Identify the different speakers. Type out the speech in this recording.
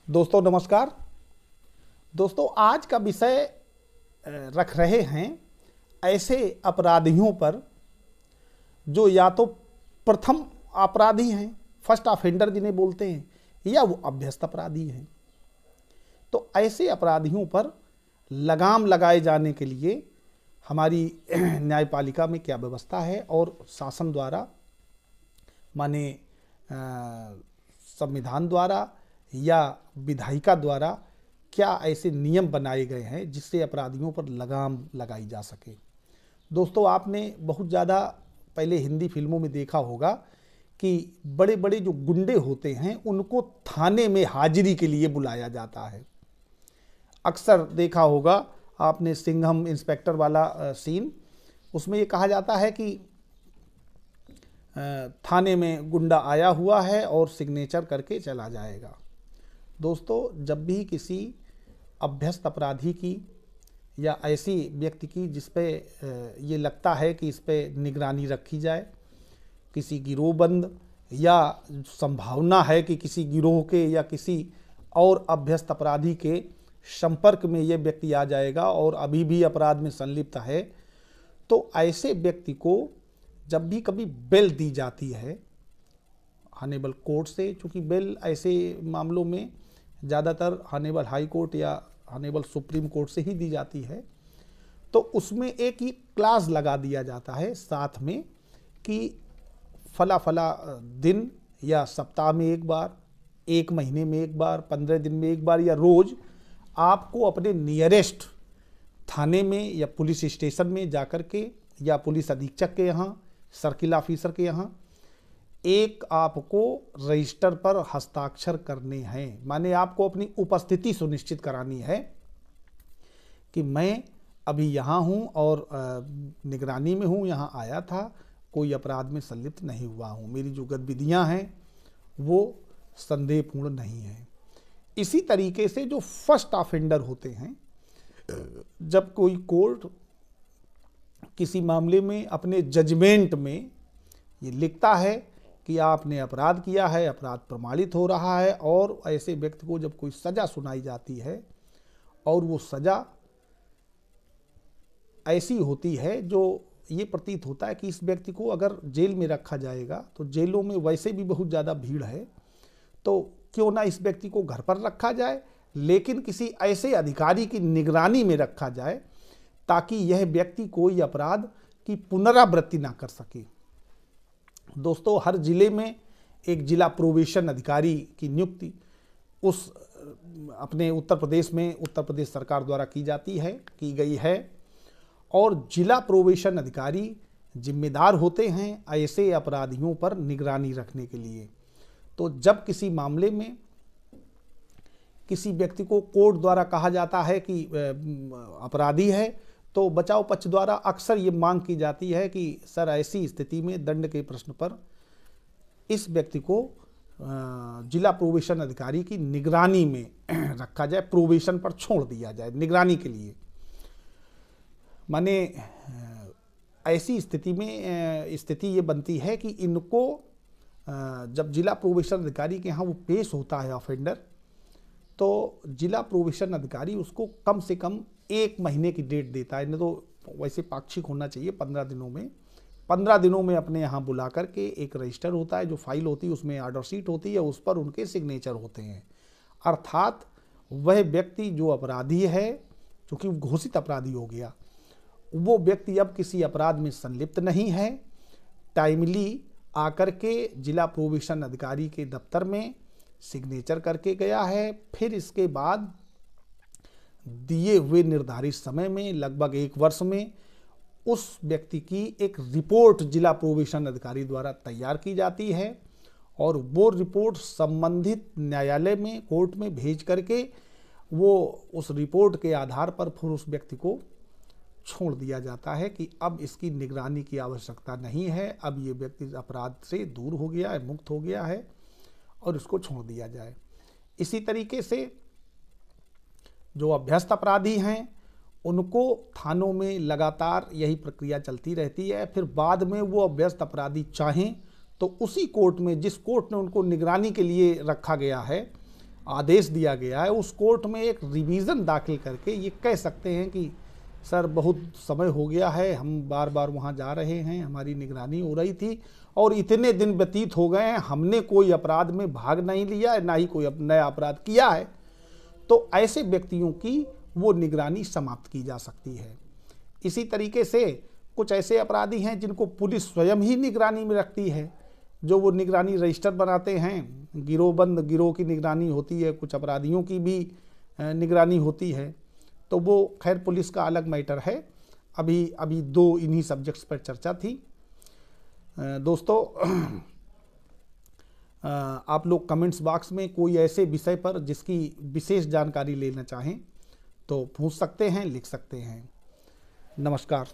Speaker 1: दोस्तों नमस्कार। दोस्तों आज का विषय रख रहे हैं ऐसे अपराधियों पर जो या तो प्रथम अपराधी हैं, फर्स्ट ऑफेंडर जिन्हें बोलते हैं, या वो अभ्यस्त अपराधी हैं। तो ऐसे अपराधियों पर लगाम लगाए जाने के लिए हमारी न्यायपालिका में क्या व्यवस्था है और शासन द्वारा माने संविधान द्वारा या विधायिका द्वारा क्या ऐसे नियम बनाए गए हैं जिससे अपराधियों पर लगाम लगाई जा सके। दोस्तों आपने बहुत ज़्यादा पहले हिंदी फिल्मों में देखा होगा कि बड़े बड़े जो गुंडे होते हैं उनको थाने में हाजिरी के लिए बुलाया जाता है। अक्सर देखा होगा आपने सिंघम इंस्पेक्टर वाला सीन, उसमें ये कहा जाता है कि थाने में गुंडा आया हुआ है और सिग्नेचर करके चला जाएगा। दोस्तों जब भी किसी अभ्यस्त अपराधी की या ऐसी व्यक्ति की जिस पे ये लगता है कि इस पे निगरानी रखी जाए, किसी गिरोहबंद या संभावना है कि किसी गिरोह के या किसी और अभ्यस्त अपराधी के संपर्क में ये व्यक्ति आ जाएगा और अभी भी अपराध में संलिप्त है, तो ऐसे व्यक्ति को जब भी कभी बेल दी जाती है हॉनेबल कोर्ट से, चूँकि बेल ऐसे मामलों में ज़्यादातर हॉनेबल हाई कोर्ट या हॉनेबल सुप्रीम कोर्ट से ही दी जाती है, तो उसमें एक ही क्लास लगा दिया जाता है साथ में कि फला फला दिन या सप्ताह में एक बार, एक महीने में एक बार, 15 दिन में एक बार या रोज़ आपको अपने नियरेस्ट थाने में या पुलिस स्टेशन में जाकर के या पुलिस अधीक्षक के यहाँ, सर्किल ऑफिसर के यहाँ एक आपको रजिस्टर पर हस्ताक्षर करने हैं। माने आपको अपनी उपस्थिति सुनिश्चित करानी है कि मैं अभी यहाँ हूँ और निगरानी में हूँ, यहाँ आया था, कोई अपराध में संलिप्त नहीं हुआ हूँ, मेरी जो गतिविधियाँ हैं वो संदेहपूर्ण नहीं हैं। इसी तरीके से जो फर्स्ट ऑफेंडर होते हैं, जब कोई कोर्ट किसी मामले में अपने जजमेंट में ये लिखता है कि आपने अपराध किया है, अपराध प्रमाणित हो रहा है, और ऐसे व्यक्ति को जब कोई सज़ा सुनाई जाती है और वो सज़ा ऐसी होती है जो ये प्रतीत होता है कि इस व्यक्ति को अगर जेल में रखा जाएगा तो जेलों में वैसे भी बहुत ज़्यादा भीड़ है, तो क्यों ना इस व्यक्ति को घर पर रखा जाए, लेकिन किसी ऐसे अधिकारी की निगरानी में रखा जाए ताकि यह व्यक्ति कोई अपराध की पुनरावृत्ति ना कर सके। दोस्तों हर जिले में एक जिला प्रोबेशन अधिकारी की नियुक्ति उस अपने उत्तर प्रदेश में उत्तर प्रदेश सरकार द्वारा की गई है, और जिला प्रोबेशन अधिकारी जिम्मेदार होते हैं ऐसे अपराधियों पर निगरानी रखने के लिए। तो जब किसी मामले में किसी व्यक्ति को कोर्ट द्वारा कहा जाता है कि अपराधी है, तो बचाव पक्ष द्वारा अक्सर ये मांग की जाती है कि सर ऐसी स्थिति में दंड के प्रश्न पर इस व्यक्ति को जिला प्रोबेशन अधिकारी की निगरानी में रखा जाए, प्रोबेशन पर छोड़ दिया जाए निगरानी के लिए। माने ऐसी स्थिति में स्थिति ये बनती है कि इनको जब जिला प्रोबेशन अधिकारी के यहाँ वो पेश होता है ऑफेंडर, तो जिला प्रोबेशन अधिकारी उसको कम से कम 1 महीने की डेट देता है, नहीं तो वैसे पाक्षिक होना चाहिए 15 दिनों में। 15 दिनों में अपने यहाँ बुला करके एक रजिस्टर होता है, जो फाइल होती है उसमें ऑर्डर शीट होती है, उस पर उनके सिग्नेचर होते हैं। अर्थात वह व्यक्ति जो अपराधी है, चूँकि घोषित अपराधी हो गया, वो व्यक्ति अब किसी अपराध में संलिप्त नहीं है, टाइमली आकर के जिला प्रोबेशन अधिकारी के दफ्तर में सिग्नेचर करके गया है। फिर इसके बाद दिए हुए निर्धारित समय में लगभग 1 वर्ष में उस व्यक्ति की एक रिपोर्ट जिला प्रोबेशन अधिकारी द्वारा तैयार की जाती है, और वो रिपोर्ट संबंधित न्यायालय में कोर्ट में भेज करके वो उस रिपोर्ट के आधार पर फिर उस व्यक्ति को छोड़ दिया जाता है कि अब इसकी निगरानी की आवश्यकता नहीं है, अब ये व्यक्ति अपराध से दूर हो गया है, मुक्त हो गया है, और इसको छोड़ दिया जाए। इसी तरीके से जो अभ्यस्त अपराधी हैं उनको थानों में लगातार यही प्रक्रिया चलती रहती है। फिर बाद में वो अभ्यस्त अपराधी चाहें तो उसी कोर्ट में, जिस कोर्ट ने उनको निगरानी के लिए रखा गया है, आदेश दिया गया है उस कोर्ट में एक रिवीज़न दाखिल करके ये कह सकते हैं कि सर बहुत समय हो गया है, हम बार बार वहाँ जा रहे हैं, हमारी निगरानी हो रही थी और इतने दिन व्यतीत हो गए हैं, हमने कोई अपराध में भाग नहीं लिया है, ना ही कोई नया अपराध किया है, तो ऐसे व्यक्तियों की वो निगरानी समाप्त की जा सकती है। इसी तरीके से कुछ ऐसे अपराधी हैं जिनको पुलिस स्वयं ही निगरानी में रखती है, जो वो निगरानी रजिस्टर बनाते हैं, गिरोहबंद गिरोह की निगरानी होती है, कुछ अपराधियों की भी निगरानी होती है, तो वो खैर पुलिस का अलग मैटर है। अभी दो इन्हीं सब्जेक्ट्स पर चर्चा थी। दोस्तों आप लोग कमेंट्स बॉक्स में कोई ऐसे विषय पर जिसकी विशेष जानकारी लेना चाहें तो पूछ सकते हैं, लिख सकते हैं। नमस्कार।